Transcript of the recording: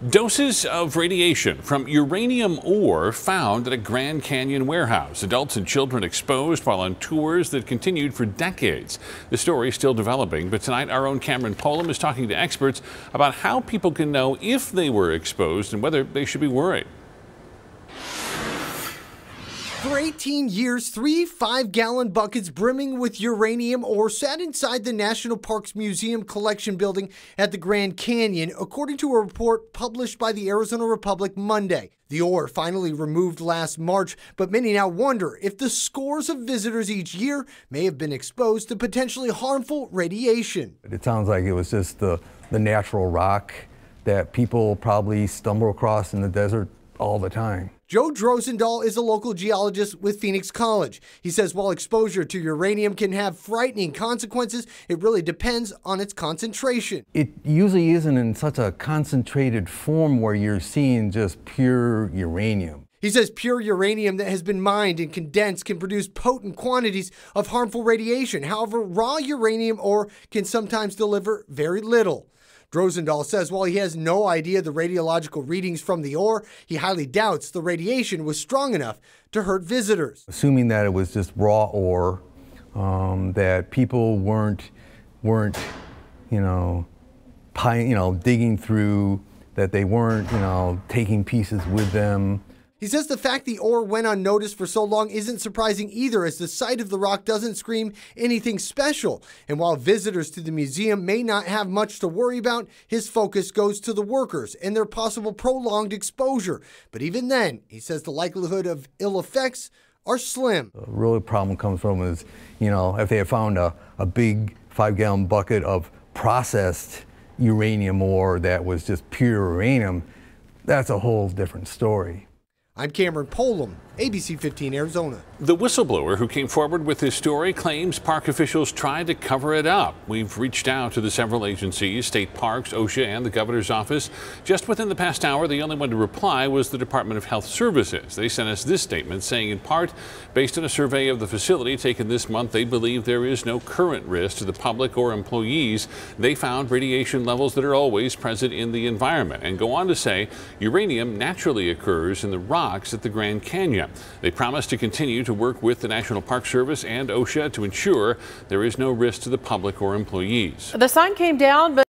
Doses of radiation from uranium ore found at a Grand Canyon warehouse. Adults and children exposed while on tours that continued for decades. The story is still developing, but tonight our own Cameron Polam is talking to experts about how people can know if they were exposed and whether they should be worried. For 18 years, 3 5-gallon buckets brimming with uranium ore sat inside the National Parks Museum collection building at the Grand Canyon, according to a report published by the Arizona Republic Monday. The ore finally removed last March, but many now wonder if the scores of visitors each year may have been exposed to potentially harmful radiation. It sounds like it was just the natural rock that people probably stumble across in the desert all the time. Joe Drozendahl is a local geologist with Phoenix College. He says while exposure to uranium can have frightening consequences, it really depends on its concentration. It usually isn't in such a concentrated form where you're seeing just pure uranium. He says pure uranium that has been mined and condensed can produce potent quantities of harmful radiation. However, raw uranium ore can sometimes deliver very little. Drozendahl says while he has no idea the radiological readings from the ore, he highly doubts the radiation was strong enough to hurt visitors. Assuming that it was just raw ore, that people weren't digging through, that they weren't taking pieces with them. He says the fact the ore went unnoticed for so long isn't surprising either, as the sight of the rock doesn't scream anything special. And while visitors to the museum may not have much to worry about, his focus goes to the workers and their possible prolonged exposure. But even then, he says the likelihood of ill effects are slim. The real problem comes from is, if they had found a big 5-gallon bucket of processed uranium ore that was just pure uranium, that's a whole different story. I'm Cameron Polam, ABC 15 Arizona. The whistleblower who came forward with this story claims park officials tried to cover it up. We've reached out to the several agencies, state parks, OSHA, and the governor's office. Just within the past hour, the only one to reply was the Department of Health Services. They sent us this statement saying, in part, based on a survey of the facility taken this month, they believe there is no current risk to the public or employees. They found radiation levels that are always present in the environment, and go on to say uranium naturally occurs in the rocks at the Grand Canyon. They promise to continue to work with the National Park Service and OSHA to ensure there is no risk to the public or employees. The sun came down, but